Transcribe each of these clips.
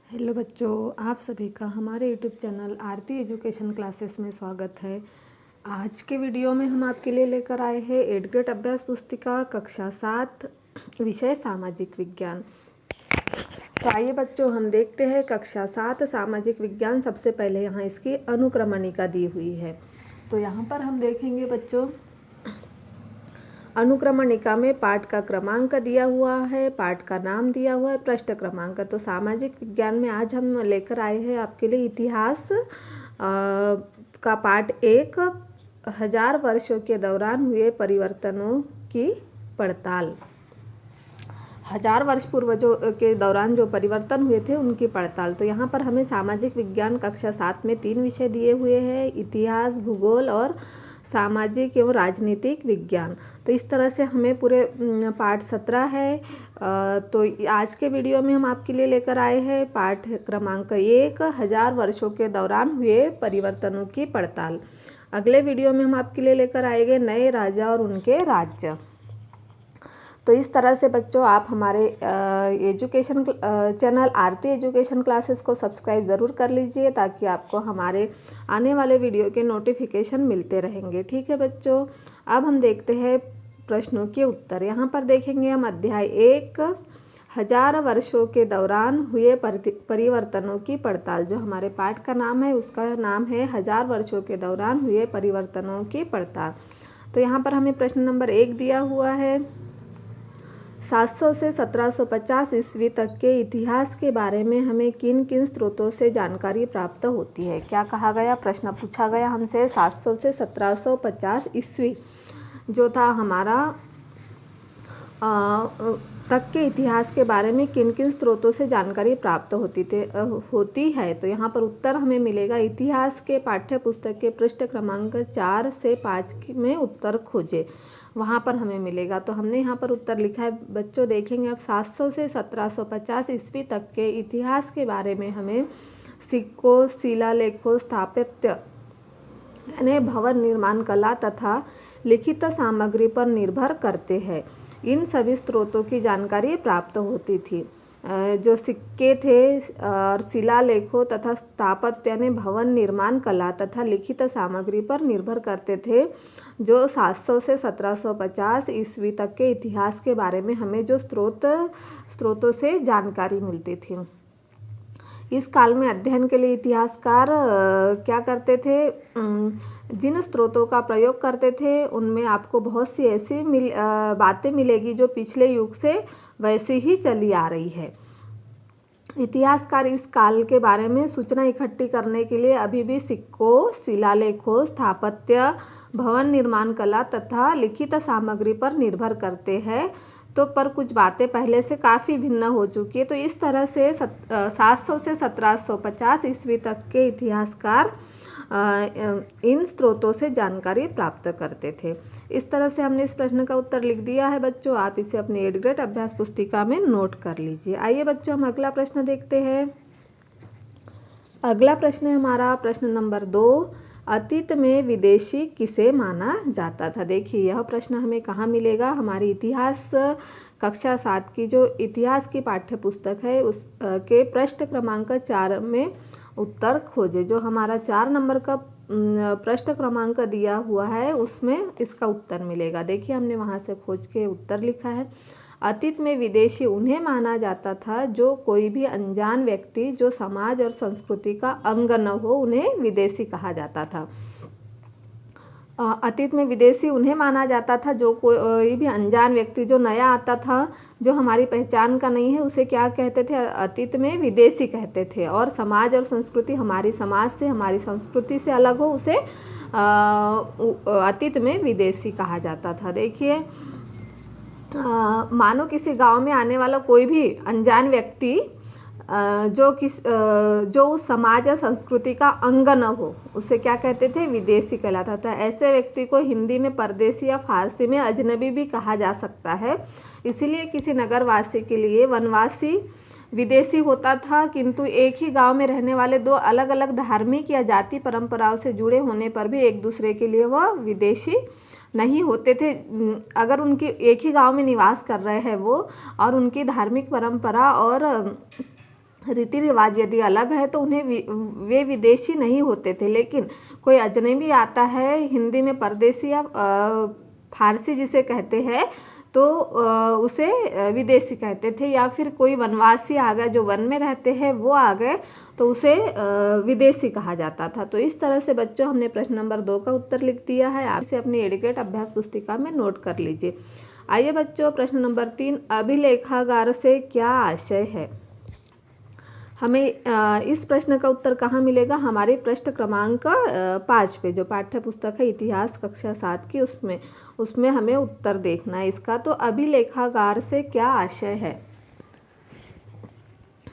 Hello बच्चों, आप सभी का हमारे यूट्यूब चैनल आरती एजुकेशन क्लासेस में स्वागत है। आज के वीडियो में हम आपके लिए लेकर आए हैं 8th ग्रेड अभ्यास पुस्तिका कक्षा 7 विषय सामाजिक विज्ञान। तो आइए बच्चों, हम देखते हैं कक्षा 7 सामाजिक विज्ञान। सबसे पहले यहाँ इसकी अनुक्रमणिका दी हुई है। तो यहाँ पर हम देखेंगे बच्चों, अनुक्रमणिका में पाठ का क्रमांक दिया हुआ है, पाठ का नाम दिया हुआ है, पृष्ठ क्रमांक। तो सामाजिक विज्ञान में आज हम लेकर आए हैं आपके लिए इतिहास का पाठ 1000 वर्षों के दौरान हुए परिवर्तनों की पड़ताल। 1000 वर्ष पूर्वजों के दौरान जो परिवर्तन हुए थे उनकी पड़ताल। तो यहाँ पर हमें सामाजिक विज्ञान कक्षा 7 में 3 विषय दिए हुए हैं, इतिहास, भूगोल और सामाजिक एवं राजनीतिक विज्ञान। तो इस तरह से हमें पूरे पाठ 17 है। तो आज के वीडियो में हम आपके लिए लेकर आए हैं पाठ क्रमांक 1000 वर्षों के दौरान हुए परिवर्तनों की पड़ताल। अगले वीडियो में हम आपके लिए लेकर आएंगे नए राजा और उनके राज्य। तो इस तरह से बच्चों, आप हमारे एजुकेशन चैनल आरती एजुकेशन क्लासेस को सब्सक्राइब ज़रूर कर लीजिए, ताकि आपको हमारे आने वाले वीडियो के नोटिफिकेशन मिलते रहेंगे। ठीक है बच्चों, अब हम देखते हैं प्रश्नों के उत्तर। यहाँ पर देखेंगे हम अध्याय 1000 वर्षों के दौरान हुए परिवर्तनों की पड़ताल। जो हमारे पाठ का नाम है उसका नाम है 1000 वर्षों के दौरान हुए परिवर्तनों की पड़ताल। तो यहाँ पर हमें प्रश्न नंबर 1 दिया हुआ है, 700 से 1750 ईस्वी तक के इतिहास के बारे में हमें किन किन स्रोतों से जानकारी प्राप्त होती है। क्या कहा गया, प्रश्न पूछा गया हमसे 700 से 1750 ईस्वी जो था हमारा तक के इतिहास के बारे में किन किन स्रोतों से जानकारी प्राप्त होती है। तो यहाँ पर उत्तर हमें मिलेगा, इतिहास के पाठ्य पुस्तक के पृष्ठ क्रमांक 4 से 5 में उत्तर खोजे, वहाँ पर हमें मिलेगा। तो हमने यहाँ पर उत्तर लिखा है बच्चों। देखेंगे अब 700 से 1750 ईस्वी तक के इतिहास के बारे में हमें सिक्कों, शिलालेखों, स्थापत्य यानी भवन निर्माण कला तथा लिखित सामग्री पर निर्भर करते हैं। इन सभी स्रोतों की जानकारी प्राप्त होती थी। जो सिक्के थे और शिलालेखों तथा स्थापत्य यानी भवन निर्माण कला तथा लिखित सामग्री पर निर्भर करते थे। जो 700 से 1750 ईस्वी तक के इतिहास के बारे में हमें जो स्रोतों से जानकारी मिलती थी। इस काल में अध्ययन के लिए इतिहासकार क्या करते थे, जिन स्रोतों का प्रयोग करते थे उनमें आपको बहुत सी ऐसी बातें मिलेगी जो पिछले युग से वैसी ही चली आ रही है। इतिहासकार इस काल के बारे में सूचना इकट्ठी करने के लिए अभी भी सिक्कों, शिलालेखों, स्थापत्य, भवन निर्माण कला तथा लिखित सामग्री पर निर्भर करते हैं। तो पर कुछ बातें पहले से काफ़ी भिन्न हो चुकी है। तो इस तरह से 700 से 1750 ईस्वी तक के इतिहासकार इन स्रोतों से जानकारी प्राप्त करते थे। इस तरह से हमने इस प्रश्न का उत्तर लिख दिया है बच्चों। आप इसे अपनी 8th ग्रेड अभ्यास पुस्तिका में नोट कर लीजिए। आइए बच्चों, हम अगला प्रश्न देखते हैं। अगला प्रश्न है हमारा प्रश्न नंबर 2, अतीत में विदेशी किसे माना जाता था। देखिए, यह प्रश्न हमें कहाँ मिलेगा, हमारी इतिहास कक्षा 7 की जो इतिहास की पाठ्य पुस्तक है उस के पृष्ठ क्रमांक 4 में उत्तर खोजे। जो हमारा 4 नंबर का पृष्ठ क्रमांक दिया हुआ है उसमें इसका उत्तर मिलेगा। देखिए, हमने वहाँ से खोज के उत्तर लिखा है, अतीत में विदेशी उन्हें माना जाता था जो कोई भी अनजान व्यक्ति जो समाज और संस्कृति का अंग न हो, उन्हें विदेशी कहा जाता था। अतीत में विदेशी उन्हें माना जाता था जो कोई भी अनजान व्यक्ति जो नया आता था, जो हमारी पहचान का नहीं है, उसे क्या कहते थे, अतीत में विदेशी कहते थे। और समाज और संस्कृति हमारी समाज से, हमारी संस्कृति से अलग हो, उसे अतीत में विदेशी कहा जाता था। देखिए, मानो किसी गांव में आने वाला कोई भी अनजान व्यक्ति जो उस समाज या संस्कृति का अंग न हो, उसे क्या कहते थे, विदेशी कहलाता था। ऐसे व्यक्ति को हिंदी में परदेशी या फारसी में अजनबी भी कहा जा सकता है। इसीलिए किसी नगरवासी के लिए वनवासी विदेशी होता था, किंतु एक ही गांव में रहने वाले दो अलग अलग धार्मिक या जाति परंपराओं से जुड़े होने पर भी एक दूसरे के लिए वह विदेशी नहीं होते थे। अगर उनकी एक ही गांव में निवास कर रहे हैं वो, और उनकी धार्मिक परंपरा और रीति रिवाज यदि अलग है तो उन्हें वे विदेशी नहीं होते थे, लेकिन कोई अजनबी आता है, हिंदी में परदेसी या फारसी जिसे कहते हैं, तो उसे विदेशी कहते थे। या फिर कोई वनवासी आ गया, जो वन में रहते हैं वो आ गए, तो उसे विदेशी कहा जाता था। तो इस तरह से बच्चों हमने प्रश्न नंबर 2 का उत्तर लिख दिया है। आप इसे अपनी एडिकेट अभ्यास पुस्तिका में नोट कर लीजिए। आइए बच्चों, प्रश्न नंबर 3, अभिलेखागार से क्या आशय है। हमें इस प्रश्न का उत्तर कहाँ मिलेगा, हमारे पृष्ठ क्रमांक 5 पे, जो पाठ्य पुस्तक है इतिहास कक्षा 7 की, उसमें हमें उत्तर देखना है इसका। तो अभिलेखागार से क्या आशय है,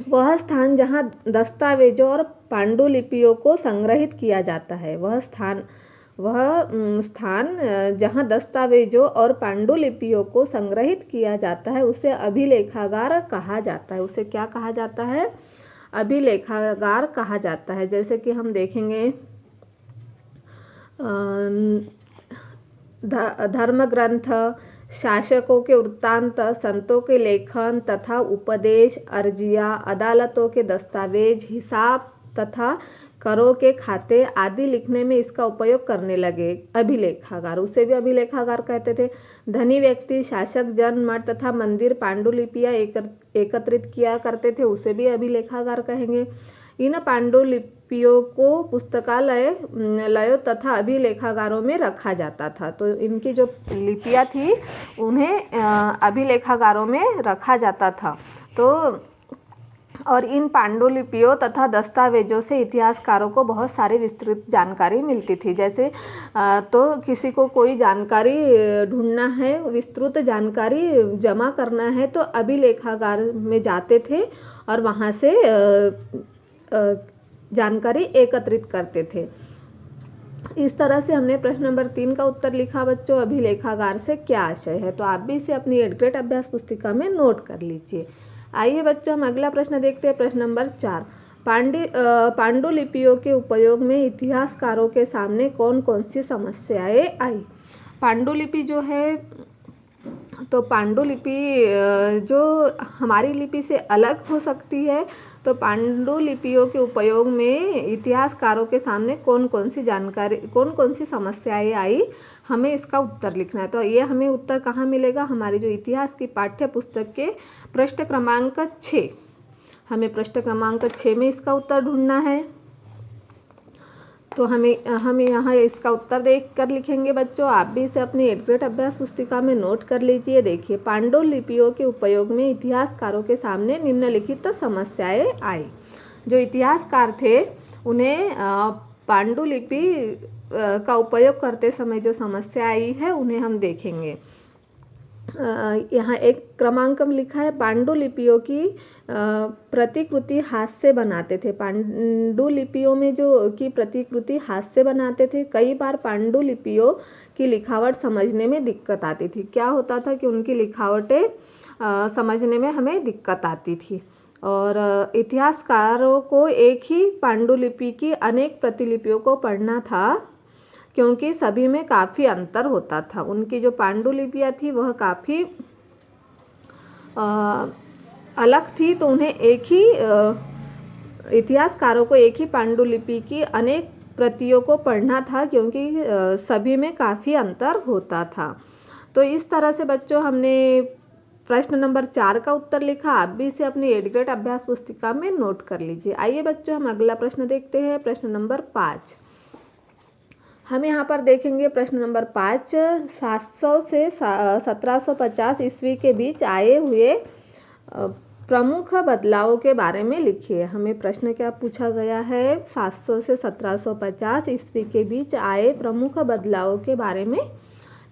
वह स्थान जहाँ दस्तावेजों और पांडुलिपियों को संग्रहित किया जाता है। वह स्थान जहाँ दस्तावेजों और पांडुलिपियों को संग्रहित किया जाता है उसे अभिलेखागार कहा जाता है। उसे क्या कहा जाता है, अभिलेखागार कहा जाता है। जैसे कि हम देखेंगे धर्म ग्रंथ, शासकों के वृत्तांत, संतों के लेखन तथा उपदेश, अर्जिया, अदालतों के दस्तावेज, हिसाब तथा करों के खाते आदि लिखने में इसका उपयोग करने लगे अभिलेखागार। उसे भी अभिलेखागार कहते थे। धनी व्यक्ति, शासक, जन, मठ तथा मंदिर पांडुलिपियाँ एकत्रित किया करते थे, उसे भी अभिलेखागार कहेंगे। इन पांडुलिपियों को पुस्तकालयों तथा अभिलेखागारों में रखा जाता था। तो इनकी जो लिपियाँ थी उन्हें अभिलेखागारों में रखा जाता था। तो और इन पांडुलिपियों तथा दस्तावेजों से इतिहासकारों को बहुत सारी विस्तृत जानकारी मिलती थी। जैसे तो किसी को कोई जानकारी ढूंढना है, विस्तृत जानकारी जमा करना है, तो अभिलेखागार में जाते थे और वहाँ से जानकारी एकत्रित करते थे। इस तरह से हमने प्रश्न नंबर 3 का उत्तर लिखा बच्चों, अभिलेखागार से क्या आशय है। तो आप भी इसे अपनी एडग्रेड अभ्यास पुस्तिका में नोट कर लीजिए। आइए बच्चों, हम अगला प्रश्न देखते हैं। प्रश्न नंबर 4, पांडुलिपियों के उपयोग में इतिहासकारों के सामने कौन कौन सी समस्याएं आई। पांडुलिपि जो है, तो पांडुलिपि जो हमारी लिपि से अलग हो सकती है, तो पांडुलिपियों के उपयोग में इतिहासकारों के सामने कौन कौन सी समस्याएं आई, हमें इसका उत्तर लिखना है। तो ये हमें उत्तर कहाँ मिलेगा, हमारी जो इतिहास की पाठ्य पुस्तक के पृष्ठ क्रमांक 6, हमें पृष्ठ क्रमांक 6 में इसका उत्तर ढूंढना है। तो हम यहाँ इसका उत्तर देख कर लिखेंगे बच्चों। आप भी इसे अपनी एडग्रेड अभ्यास पुस्तिका में नोट कर लीजिए। देखिए, पांडुलिपियों के उपयोग में इतिहासकारों के सामने निम्नलिखित समस्याएं आई। जो इतिहासकार थे उन्हें पांडुलिपि का उपयोग करते समय जो समस्या आई है उन्हें हम देखेंगे। यहाँ एक क्रमांक में लिखा है, पांडुलिपियों की प्रतिकृति हाथ से बनाते थे। पांडुलिपियों में जो की प्रतिकृति हाथ से बनाते थे, कई बार पांडुलिपियों की लिखावट समझने में दिक्कत आती थी। क्या होता था कि उनकी लिखावटें समझने में हमें दिक्कत आती थी। और इतिहासकारों को एक ही पांडुलिपि की अनेक प्रतिलिपियों को पढ़ना था, क्योंकि सभी में काफ़ी अंतर होता था। उनकी जो पांडुलिपियाँ थी वह काफ़ी अलग थी, तो उन्हें इतिहासकारों को एक ही पांडुलिपि की अनेक प्रतियों को पढ़ना था, क्योंकि सभी में काफ़ी अंतर होता था। तो इस तरह से बच्चों हमने प्रश्न नंबर 4 का उत्तर लिखा। आप भी इसे अपनी एडग्रेड अभ्यास पुस्तिका में नोट कर लीजिए। आइए बच्चों, हम अगला प्रश्न देखते हैं। प्रश्न नंबर 5, हम यहाँ पर देखेंगे प्रश्न नंबर 5, 700 से 1750 ईस्वी के बीच आए हुए प्रमुख बदलावों के बारे में लिखिए। हमें प्रश्न क्या पूछा गया है, 700 से 1750 ईस्वी के बीच आए प्रमुख बदलावों के बारे में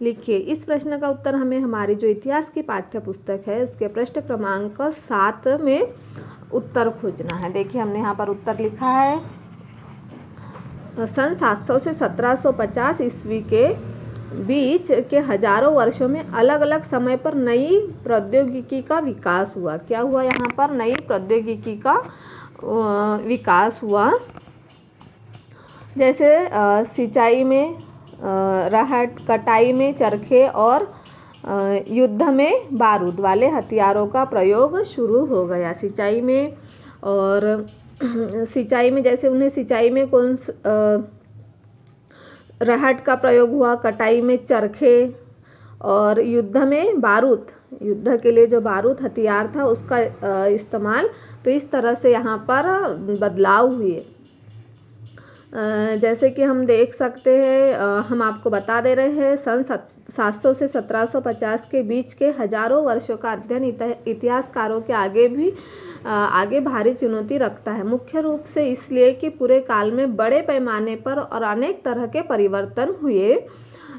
लिखिए। इस प्रश्न का उत्तर हमें हमारी जो इतिहास की पाठ्य पुस्तक है उसके पृष्ठ क्रमांक 7 में उत्तर खोजना है। देखिए, हमने यहाँ पर उत्तर लिखा है, सन 700 से 1750 ईस्वी के बीच के हजारों वर्षों में अलग अलग समय पर नई प्रौद्योगिकी का विकास हुआ। क्या हुआ, यहाँ पर नई प्रौद्योगिकी का विकास हुआ। जैसे सिंचाई में रहट, कटाई में चरखे और युद्ध में बारूद वाले हथियारों का प्रयोग शुरू हो गया। सिंचाई में और सिंचाई में जैसे उन्हें सिंचाई में रहट का प्रयोग हुआ, कटाई में चरखे, और युद्ध में बारूद, युद्ध के लिए जो बारूद हथियार था उसका इस्तेमाल। तो इस तरह से यहाँ पर बदलाव हुए। जैसे कि हम देख सकते हैं, हम आपको बता दे रहे हैं, सन 700 से 1750 के बीच के हजारों वर्षों का अध्ययन इतिहासकारों के आगे भारी चुनौती रखता है। मुख्य रूप से इसलिए कि पूरे काल में बड़े पैमाने पर और अनेक तरह के परिवर्तन हुए।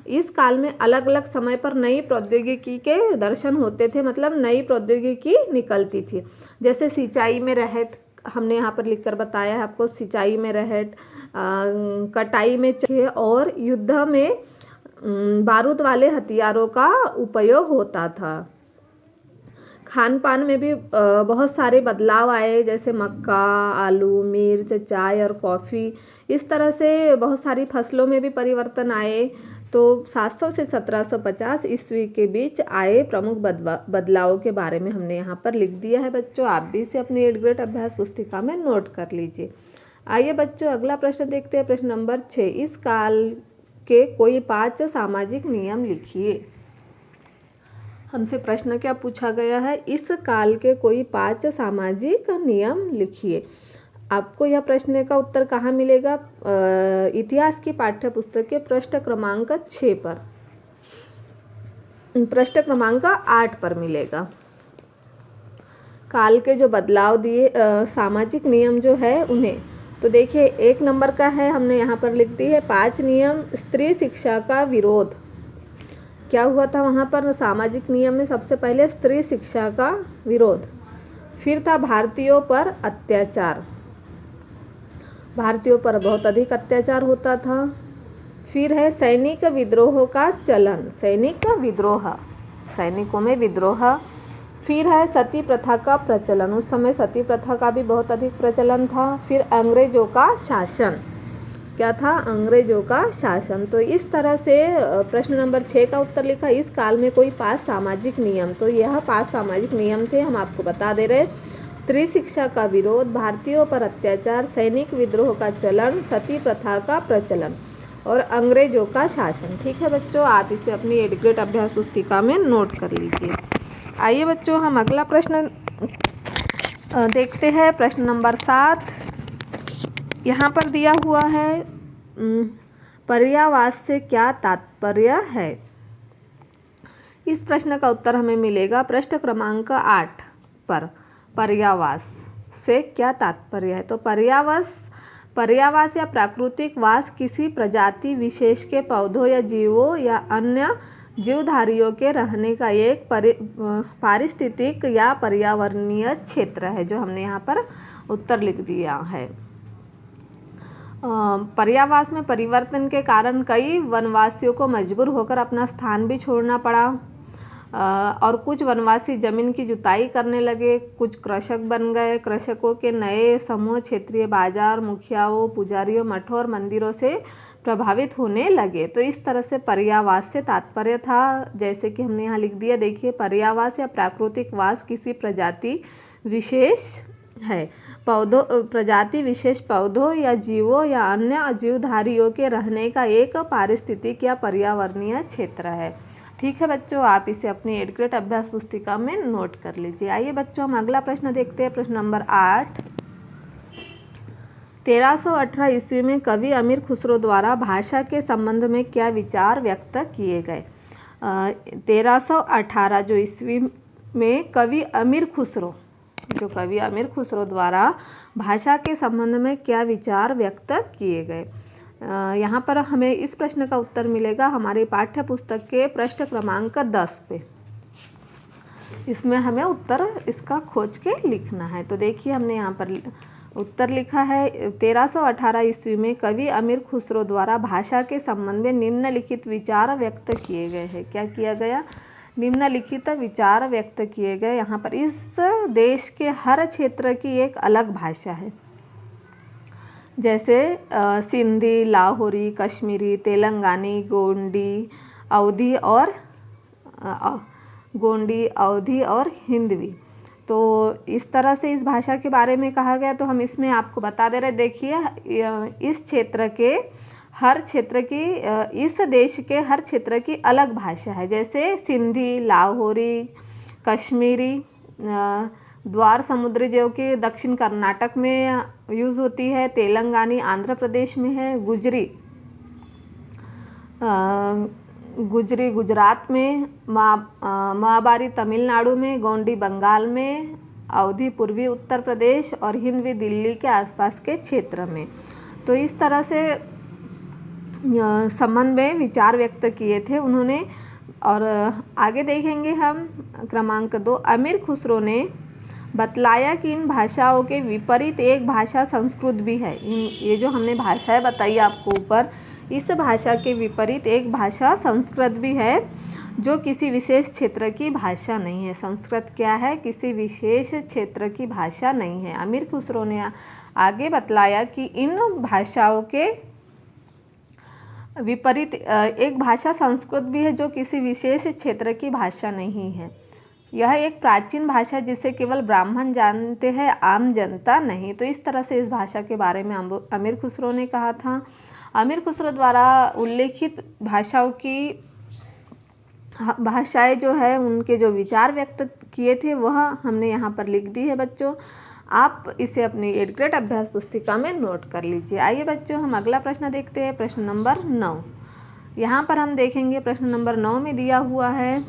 इस काल में अलग अलग समय पर नई प्रौद्योगिकी के दर्शन होते थे, मतलब नई प्रौद्योगिकी निकलती थी। जैसे सिंचाई में रहट, हमने यहाँ पर लिखकर बताया है आपको, सिंचाई में रहट, कटाई में चरखे, और युद्ध में बारूद वाले हथियारों का उपयोग होता था। खान पान में भी बहुत सारे बदलाव आए, जैसे मक्का, आलू, मिर्च, चाय और कॉफ़ी। इस तरह से बहुत सारी फसलों में भी परिवर्तन आए। तो 700 से 1750 ईस्वी के बीच आए प्रमुख बदलावों के बारे में हमने यहाँ पर लिख दिया है बच्चों। आप भी इसे अपनी 8th ग्रेड अभ्यास पुस्तिका में नोट कर लीजिए। आइए बच्चों अगला प्रश्न देखते हैं, प्रश्न नंबर 6। इस काल के कोई 5 सामाजिक नियम लिखिए। हमसे प्रश्न क्या पूछा गया है, इस काल के कोई 5 सामाजिक नियम लिखिए। आपको यह प्रश्न का उत्तर कहाँ मिलेगा? इतिहास की पाठ्य पुस्तक के पृष्ठ क्रमांक 6 पर, पृष्ठ क्रमांक 8 पर मिलेगा। काल के जो बदलाव दिए सामाजिक नियम जो है उन्हें, तो देखिए 1 नंबर का है, हमने यहाँ पर लिख दी है 5 नियम। स्त्री शिक्षा का विरोध। क्या हुआ था वहाँ पर सामाजिक नियम में? सबसे पहले स्त्री शिक्षा का विरोध। फिर था भारतीयों पर अत्याचार, भारतीयों पर बहुत अधिक अत्याचार होता था। फिर है सैनिक विद्रोह का चलन, सैनिक विद्रोह, सैनिकों में विद्रोह। फिर है सती प्रथा का प्रचलन, उस समय सती प्रथा का भी बहुत अधिक प्रचलन था। फिर अंग्रेजों का शासन, क्या था? अंग्रेजों का शासन। तो इस तरह से प्रश्न नंबर 6 का उत्तर लिखा, इस काल में कोई 5 सामाजिक नियम। तो यह 5 सामाजिक नियम थे, हम आपको बता दे रहे। स्त्री शिक्षा का विरोध, भारतीयों पर अत्याचार, सैनिक विद्रोह का चलन, सती प्रथा का प्रचलन और अंग्रेजों का शासन। ठीक है बच्चों, आप इसे अपनी 8th ग्रेड अभ्यास पुस्तिका में नोट कर लीजिए। आइए बच्चों हम अगला प्रश्न देखते हैं, प्रश्न नंबर 7। यहाँ पर दिया हुआ है, पर्यावास से क्या तात्पर्य है? इस प्रश्न का उत्तर हमें मिलेगा पृष्ठ क्रमांक 8 पर। पर्यावास से क्या तात्पर्य है? तो पर्यावास या प्राकृतिक वास किसी प्रजाति विशेष के पौधों या जीवों या अन्य जीवधारियों के रहने का एक पारिस्थितिक या पर्यावरणीय क्षेत्र है, जो हमने यहाँ पर उत्तर लिख दिया है। पर्यावास में परिवर्तन के कारण कई वनवासियों को मजबूर होकर अपना स्थान भी छोड़ना पड़ा, और कुछ वनवासी जमीन की जुताई करने लगे, कुछ कृषक बन गए। कृषकों के नए समूह क्षेत्रीय बाजार, मुखियाओं, पुजारियों, मठों और मंदिरों से प्रभावित होने लगे। तो इस तरह से पर्यावास से तात्पर्य था, जैसे कि हमने यहाँ लिख दिया, देखिए पर्यावास या प्राकृतिक वास किसी प्रजाति विशेष है, प्रजाति विशेष पौधों या जीवों या अन्य जीवधारियों के रहने का एक पारिस्थितिक या पर्यावरणीय क्षेत्र है। ठीक है बच्चों, आप इसे अपनी 8th ग्रेड अभ्यास पुस्तिका में नोट कर लीजिए। आइए बच्चों हम अगला प्रश्न देखते हैं, प्रश्न नंबर 8। 1318 ईस्वी में कवि अमीर खुसरो द्वारा भाषा के संबंध में क्या विचार व्यक्त किए गए? 1318 जो ईस्वी में कवि अमीर खुसरो द्वारा भाषा के संबंध में क्या विचार व्यक्त किए गए? यहाँ पर हमें इस प्रश्न का उत्तर मिलेगा हमारे पाठ्य पुस्तक के पृष्ठ क्रमांक 10 पे। इसमें हमें उत्तर इसका खोज के लिखना है। तो देखिए हमने यहाँ पर उत्तर लिखा है, 1318 ईस्वी में कवि अमीर खुसरो द्वारा भाषा के संबंध में निम्नलिखित विचार व्यक्त किए गए हैं। क्या किया गया? निम्नलिखित विचार व्यक्त किए गए। यहाँ पर इस देश के हर क्षेत्र की एक अलग भाषा है, जैसे सिंधी, लाहौरी, कश्मीरी, तेलंगानी, गोंडी, अवधी और हिंदवी। तो इस तरह से इस भाषा के बारे में कहा गया। तो हम इसमें आपको बता दे रहे, देखिए इस क्षेत्र के हर क्षेत्र की इस देश के हर क्षेत्र की अलग भाषा है। जैसे सिंधी, लाहौरी, कश्मीरी, द्वार समुद्री जो कि दक्षिण कर्नाटक में यूज़ होती है, तेलंगानी आंध्र प्रदेश में है, गुजरी गुजरात में, महाबारी तमिलनाडु में, गोंडी बंगाल में, अवधी पूर्वी उत्तर प्रदेश और हिंदवी दिल्ली के आसपास के क्षेत्र में। तो इस तरह से संबंध में विचार व्यक्त किए थे उन्होंने। और आगे देखेंगे हम क्रमांक 2, अमीर खुसरो ने बतलाया कि इन भाषाओं के विपरीत एक भाषा संस्कृत भी है। ये जो हमने भाषाएं बताई आपको ऊपर, इस भाषा के विपरीत एक भाषा संस्कृत भी है जो किसी विशेष क्षेत्र की भाषा नहीं है। संस्कृत क्या है? किसी विशेष क्षेत्र की भाषा नहीं है। अमीर खुसरो ने आगे बतलाया कि इन भाषाओं के विपरीत एक भाषा संस्कृत भी है जो किसी विशेष क्षेत्र की भाषा नहीं है। यह एक प्राचीन भाषा जिसे केवल ब्राह्मण जानते हैं, आम जनता नहीं। तो इस तरह से इस भाषा के बारे में अमीर खुसरो ने कहा था। अमीर खुसरो द्वारा उल्लेखित भाषाएं जो है उनके जो विचार व्यक्त किए थे वह हमने यहाँ पर लिख दी है बच्चों। आप इसे अपनी 8th ग्रेड अभ्यास पुस्तिका में नोट कर लीजिए। आइए बच्चों हम अगला प्रश्न देखते हैं, प्रश्न नंबर 9। यहाँ पर हम देखेंगे प्रश्न नंबर 9 में दिया हुआ है,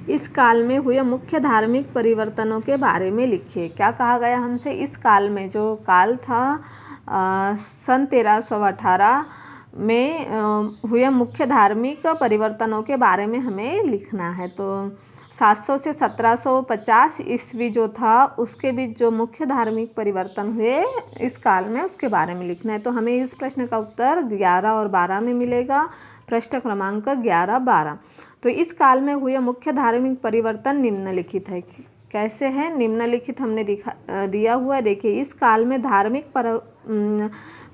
इस काल में हुए मुख्य धार्मिक परिवर्तनों के बारे में लिखिए। क्या कहा गया हमसे? इस काल में, जो काल था सन 1318 में हुए मुख्य धार्मिक परिवर्तनों के बारे में हमें लिखना है। तो 700 से 1750 ईस्वी जो था उसके बीच जो मुख्य धार्मिक परिवर्तन हुए इस काल में, उसके बारे में लिखना है। तो हमें इस प्रश्न का उत्तर 11 और 12 में मिलेगा, प्रश्न क्रमांक 11, 12। तो इस काल में हुए मुख्य धार्मिक परिवर्तन निम्नलिखित है। कैसे है? निम्नलिखित हमने दिया हुआ है। देखिए, इस काल में धार्मिक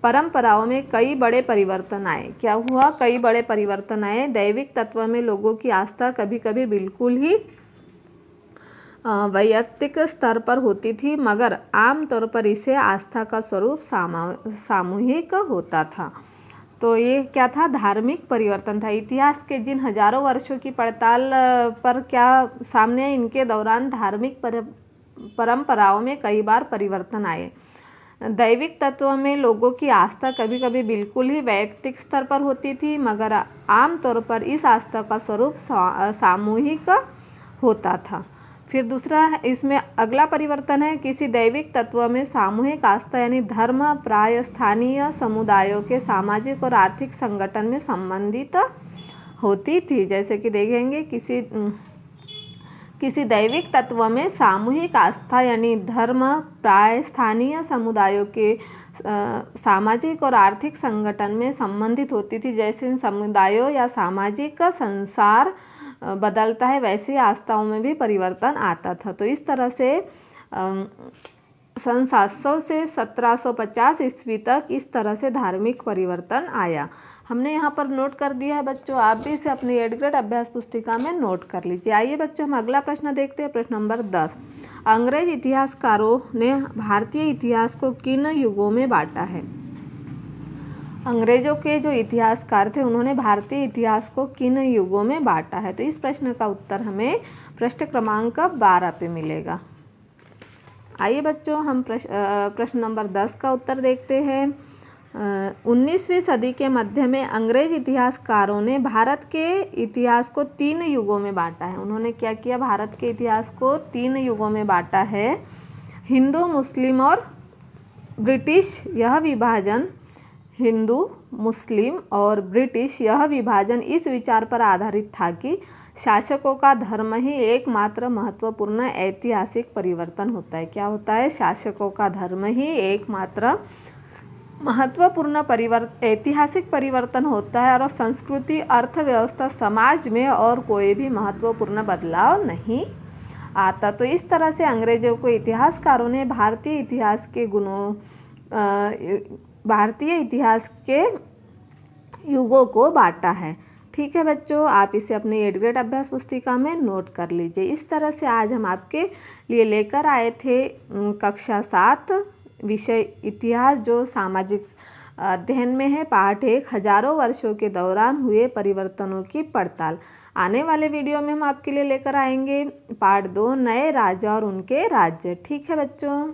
परंपराओं में कई बड़े परिवर्तन आए। क्या हुआ? कई बड़े परिवर्तन आए। दैविक तत्व में लोगों की आस्था कभी कभी बिल्कुल ही वैयक्तिक स्तर पर होती थी, मगर आमतौर पर इसे आस्था का स्वरूप सामूहिक होता था। तो ये क्या था? धार्मिक परिवर्तन था। इतिहास के जिन हजारों वर्षों की पड़ताल पर क्या सामने, इनके दौरान धार्मिक परंपराओं में कई बार परिवर्तन आए। दैविक तत्व में लोगों की आस्था कभी कभी बिल्कुल ही वैयक्तिक स्तर पर होती थी, मगर आमतौर पर इस आस्था का स्वरूप सामूहिक होता था। फिर दूसरा इसमें अगला परिवर्तन है, किसी दैविक तत्व में सामूहिक आस्था यानी धर्म प्राय स्थानीय समुदायों के सामाजिक और आर्थिक संगठन में संबंधित होती थी। जैसे कि देखेंगे, किसी दैविक तत्व में सामूहिक आस्था यानी धर्म प्राय स्थानीय समुदायों के सामाजिक और आर्थिक संगठन में संबंधित होती थी। जैसे इन समुदायों या सामाजिक संसार बदलता है, वैसे आस्थाओं में भी परिवर्तन आता था। तो इस तरह से सन 700 से 1750 ईस्वी तक इस तरह से धार्मिक परिवर्तन आया। हमने यहाँ पर नोट कर दिया है बच्चों, आप भी इसे अपनी 8th ग्रेड अभ्यास पुस्तिका में नोट कर लीजिए। आइए बच्चों हम अगला प्रश्न देखते हैं, प्रश्न नंबर 10। अंग्रेज इतिहासकारों ने भारतीय इतिहास को किन युगों में बांटा है? अंग्रेजों के जो इतिहासकार थे उन्होंने भारतीय इतिहास को किन युगों में बांटा है? तो इस प्रश्न का उत्तर हमें प्रश्न क्रमांक 12 पे मिलेगा। आइए बच्चों हम प्रश्न नंबर 10 का उत्तर देखते हैं। 19वीं सदी के मध्य में अंग्रेज इतिहासकारों ने भारत के इतिहास को 3 युगों में बांटा है। उन्होंने क्या किया? भारत के इतिहास को 3 युगों में बांटा है। हिंदू, मुस्लिम और ब्रिटिश। यह विभाजन हिंदू, मुस्लिम और ब्रिटिश, यह विभाजन इस विचार पर आधारित था कि शासकों का धर्म ही एकमात्र महत्वपूर्ण ऐतिहासिक परिवर्तन होता है। क्या होता है? शासकों का धर्म ही एकमात्र महत्वपूर्ण ऐतिहासिक परिवर्तन होता है और संस्कृति, अर्थव्यवस्था, समाज में और कोई भी महत्वपूर्ण बदलाव नहीं आता। तो इस तरह से अंग्रेजों को इतिहासकारों ने भारतीय इतिहास के युगों को बांटा है। ठीक है बच्चों, आप इसे अपनी 8th ग्रेड अभ्यास पुस्तिका में नोट कर लीजिए। इस तरह से आज हम आपके लिए लेकर आए थे कक्षा 7 विषय इतिहास, जो सामाजिक अध्ययन में है, पाठ 1 हजारों वर्षों के दौरान हुए परिवर्तनों की पड़ताल। आने वाले वीडियो में हम आपके लिए लेकर आएंगे पार्ट 2 नए राजा और उनके राज्य। ठीक है बच्चों।